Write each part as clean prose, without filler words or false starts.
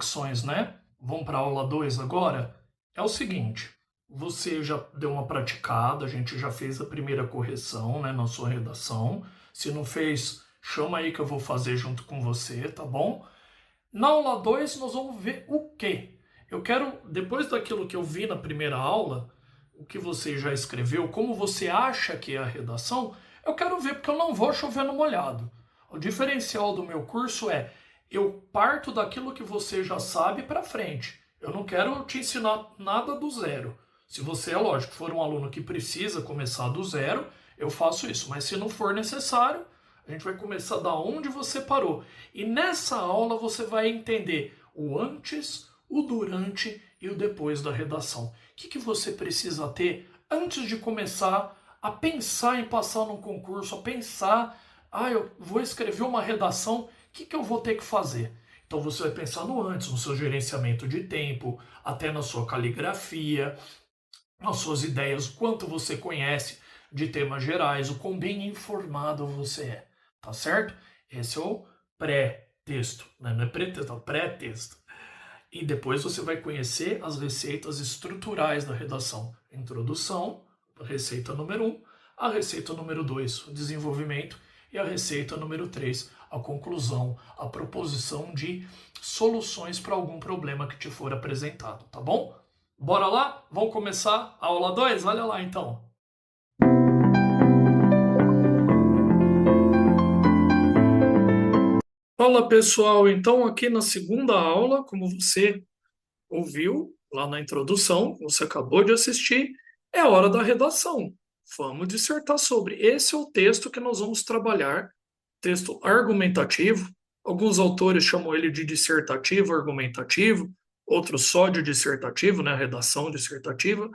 reflexões, né? Vamos para a aula 2 agora? É o seguinte, você já deu uma praticada, a gente já fez a primeira correção, né, na sua redação. Se não fez, chama aí que eu vou fazer junto com você, tá bom? Na aula 2 nós vamos ver o quê? Eu quero, depois daquilo que eu vi na primeira aula, o que você já escreveu, como você acha que é a redação, eu quero ver porque eu não vou chover no molhado. O diferencial do meu curso é eu parto daquilo que você já sabe para frente. Eu não quero te ensinar nada do zero. Se você, é lógico, for um aluno que precisa começar do zero, eu faço isso. Mas se não for necessário, a gente vai começar da onde você parou. E nessa aula você vai entender o antes, o durante e o depois da redação. O que você precisa ter antes de começar a pensar em passar num concurso, a pensar, eu vou escrever uma redação, o que eu vou ter que fazer? Então você vai pensar no antes, no seu gerenciamento de tempo, até na sua caligrafia, nas suas ideias, o quanto você conhece de temas gerais, o quão bem informado você é, tá certo? Esse é o pré-texto, né? Não é pré-texto, é o pré-texto. E depois você vai conhecer as receitas estruturais da redação. Introdução, a receita número 1, a receita número 2, o desenvolvimento, e a receita número 3, a conclusão, a proposição de soluções para algum problema que te for apresentado, tá bom? Bora lá? Vamos começar a aula 2? Olha lá então. Fala pessoal, então aqui na segunda aula, como você ouviu lá na introdução, você acabou de assistir, é a hora da redação. Vamos dissertar sobre. Esse é o texto que nós vamos trabalhar, texto argumentativo. Alguns autores chamam ele de dissertativo, argumentativo, outros só de dissertativo, né, redação dissertativa.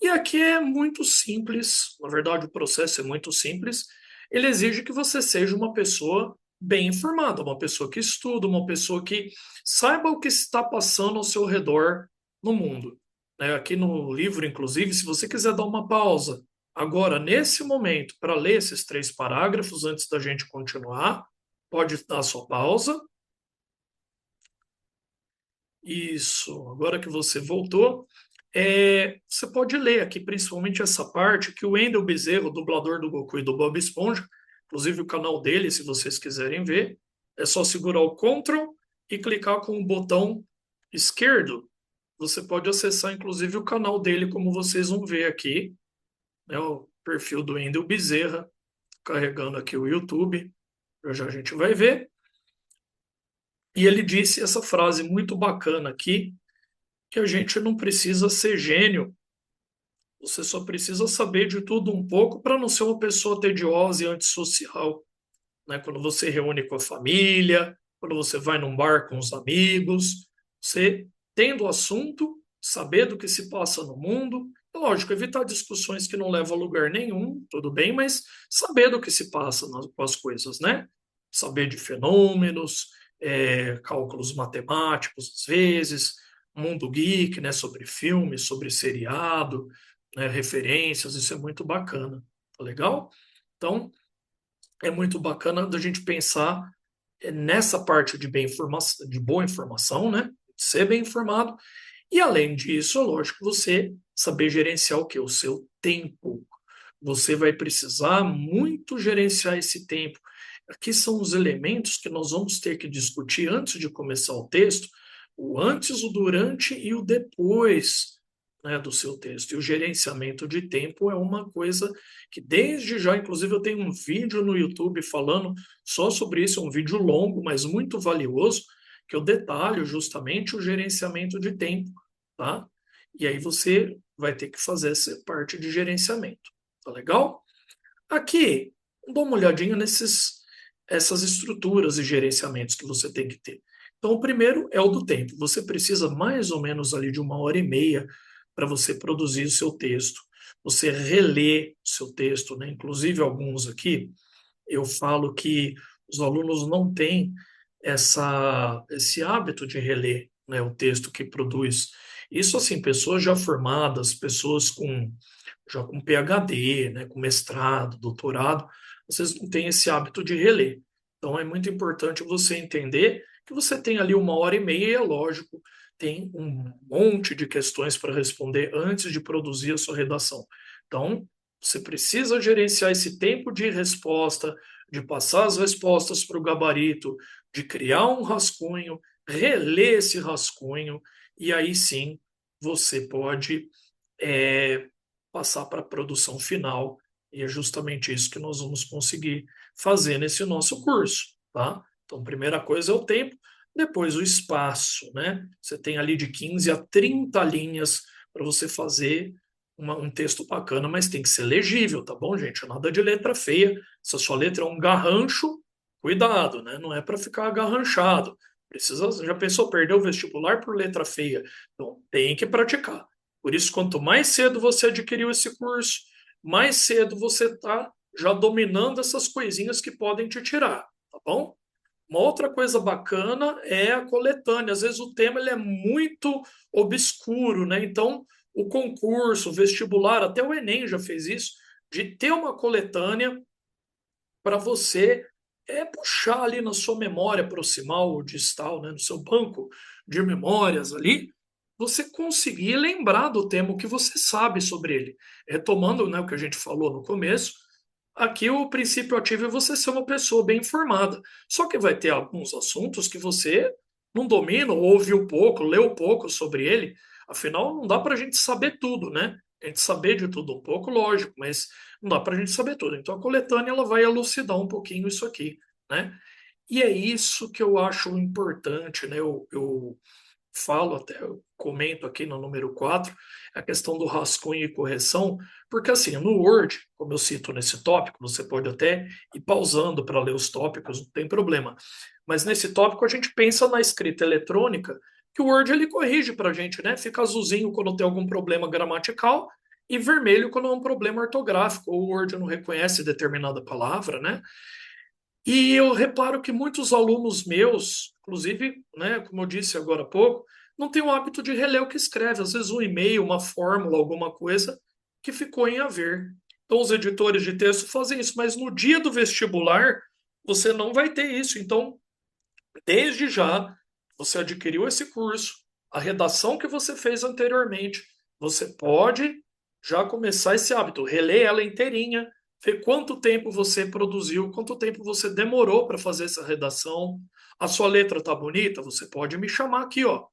E aqui é muito simples, na verdade o processo é muito simples. Ele exige que você seja uma pessoa bem informada, uma pessoa que estuda, uma pessoa que saiba o que está passando ao seu redor no mundo. Aqui no livro, inclusive, se você quiser dar uma pausa agora, nesse momento, para ler esses 3 parágrafos antes da gente continuar, pode dar a sua pausa. Isso, agora que você voltou, você pode ler aqui, principalmente essa parte que o Wendel Bezerra, o dublador do Goku e do Bob Esponja, inclusive o canal dele, se vocês quiserem ver, é só segurar o Ctrl e clicar com o botão esquerdo. Você pode acessar, inclusive, o canal dele, como vocês vão ver aqui, né, o perfil do Wendel Bezerra, carregando aqui o YouTube, já já a gente vai ver. E ele disse essa frase muito bacana aqui, que a gente não precisa ser gênio, você só precisa saber de tudo um pouco para não ser uma pessoa tediosa e antissocial, né? Quando você reúne com a família, quando você vai num bar com os amigos, você tendo o assunto, saber do que se passa no mundo, é lógico, evitar discussões que não levam a lugar nenhum, tudo bem, mas saber do que se passa com as coisas, né? Saber de fenômenos, cálculos matemáticos, às vezes, mundo geek, né? Sobre filmes, sobre seriado, né? Referências, isso é muito bacana, tá legal? Então, é muito bacana da gente pensar nessa parte de, de boa informação, né? Ser bem informado. E além disso, é lógico, você saber gerenciar o quê? O seu tempo. Você vai precisar muito gerenciar esse tempo. Aqui são os elementos que nós vamos ter que discutir antes de começar o texto, o antes, o durante e o depois, né, do seu texto. E o gerenciamento de tempo é uma coisa que desde já, inclusive eu tenho um vídeo no YouTube falando só sobre isso, é um vídeo longo, mas muito valioso, que eu detalho justamente o gerenciamento de tempo, tá? E aí você vai ter que fazer essa parte de gerenciamento, tá legal? Aqui, dá uma olhadinha essas estruturas e gerenciamentos que você tem que ter. Então, o primeiro é o do tempo. Você precisa mais ou menos ali de 1 hora e meia para você produzir o seu texto. Você relê o seu texto, né? Inclusive alguns aqui, eu falo que os alunos não têm esse hábito de reler, né, o texto que produz. Isso, assim, pessoas já formadas, pessoas já com PhD, né, com mestrado, doutorado, vocês não têm esse hábito de reler. Então, é muito importante você entender que você tem ali 1 hora e meia e, é lógico, tem um monte de questões para responder antes de produzir a sua redação. Então, você precisa gerenciar esse tempo de resposta, de passar as respostas para o gabarito, de criar um rascunho, reler esse rascunho, e aí sim você pode é, passar para a produção final. E é justamente isso que nós vamos conseguir fazer nesse nosso curso, tá? Então, primeira coisa é o tempo, depois o espaço, né? Você tem ali de 15 a 30 linhas para você fazer um texto bacana, mas tem que ser legível, tá bom, gente? Nada de letra feia. Se a sua letra é um garrancho, cuidado, né? Não é para ficar agarranchado. Precisa, já pensou perder o vestibular por letra feia? Então, tem que praticar. Por isso, quanto mais cedo você adquiriu esse curso, mais cedo você está já dominando essas coisinhas que podem te tirar, tá bom? Uma outra coisa bacana é a coletânea. Às vezes o tema ele é muito obscuro, né? Então, o concurso, o vestibular, até o Enem já fez isso, de ter uma coletânea para você puxar ali na sua memória proximal ou distal, né, no seu banco de memórias ali, você conseguir lembrar do tema o que você sabe sobre ele. Retomando, né, o que a gente falou no começo, aqui o princípio ativo é você ser uma pessoa bem informada. Só que vai ter alguns assuntos que você não domina, ou ouviu pouco, leu pouco sobre ele. Afinal, não dá para a gente saber tudo, né? A gente saber de tudo um pouco, lógico, mas não dá para a gente saber tudo. Então a coletânea ela vai elucidar um pouquinho isso aqui, né? E é isso que eu acho importante, né? Eu falo até, eu comento aqui no número 4 a questão do rascunho e correção, porque assim, no Word, como eu cito nesse tópico, você pode até ir pausando para ler os tópicos, não tem problema. Mas nesse tópico a gente pensa na escrita eletrônica, que o Word ele corrige para a gente, né? Fica azulzinho quando tem algum problema gramatical e vermelho quando é um problema ortográfico, ou o Word não reconhece determinada palavra, né? E eu reparo que muitos alunos meus, inclusive, né, como eu disse agora há pouco, não têm o hábito de reler o que escreve. Às vezes um e-mail, uma fórmula, alguma coisa que ficou em haver. Então os editores de texto fazem isso, mas no dia do vestibular você não vai ter isso. Então, desde já, você adquiriu esse curso, a redação que você fez anteriormente, você pode já começar esse hábito, reler ela inteirinha, ver quanto tempo você produziu, quanto tempo você demorou para fazer essa redação. A sua letra tá bonita? Você pode me chamar aqui, ó.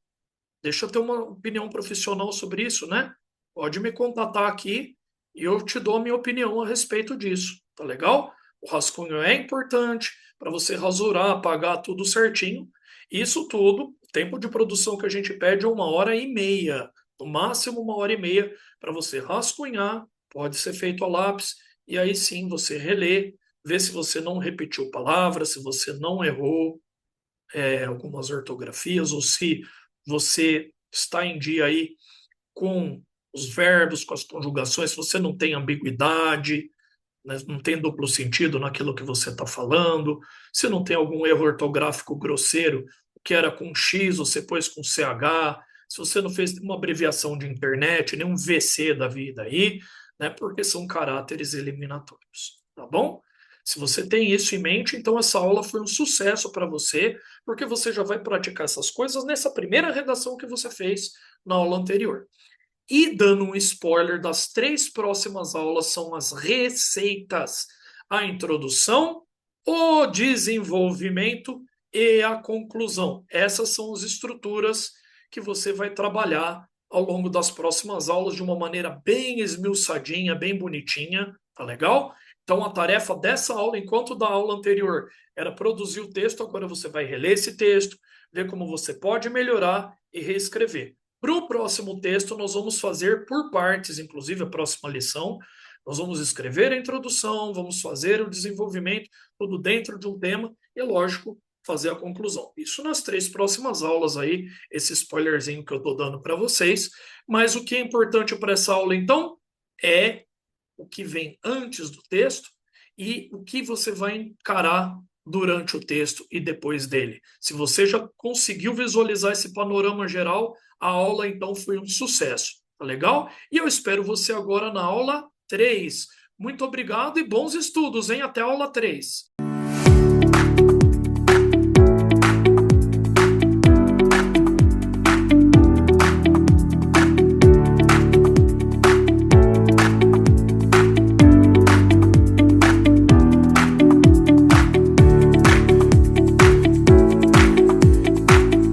Deixa eu ter uma opinião profissional sobre isso, né? Pode me contatar aqui e eu te dou a minha opinião a respeito disso. Tá legal? O rascunho é importante para você rasurar, apagar tudo certinho. Isso tudo, o tempo de produção que a gente pede é 1 hora e meia, no máximo 1 hora e meia, para você rascunhar, pode ser feito a lápis, e aí sim você relê, ver se você não repetiu palavras, se você não errou, algumas ortografias, ou se você está em dia aí com os verbos, com as conjugações, se você não tem ambiguidade, né, não tem duplo sentido naquilo que você está falando, se não tem algum erro ortográfico grosseiro, o que era com X, você pôs com CH, se você não fez uma abreviação de internet, nenhum VC da vida aí, né, porque são caráteres eliminatórios, tá bom? Se você tem isso em mente, então essa aula foi um sucesso para você, porque você já vai praticar essas coisas nessa primeira redação que você fez na aula anterior. E dando um spoiler das 3 próximas aulas são as receitas, a introdução, o desenvolvimento e a conclusão. Essas são as estruturas que você vai trabalhar ao longo das próximas aulas de uma maneira bem esmiuçadinha, bem bonitinha, tá legal? Então a tarefa dessa aula, enquanto da aula anterior era produzir o texto, agora você vai reler esse texto, ver como você pode melhorar e reescrever. Para o próximo texto, nós vamos fazer por partes, inclusive a próxima lição. Nós vamos escrever a introdução, vamos fazer o desenvolvimento, tudo dentro de um tema e, lógico, fazer a conclusão. Isso nas 3 próximas aulas aí, esse spoilerzinho que eu estou dando para vocês. Mas o que é importante para essa aula, então, é o que vem antes do texto e o que você vai encarar durante o texto e depois dele. Se você já conseguiu visualizar esse panorama geral, a aula então foi um sucesso. Tá legal? E eu espero você agora na aula 3. Muito obrigado e bons estudos, hein? Até a aula 3.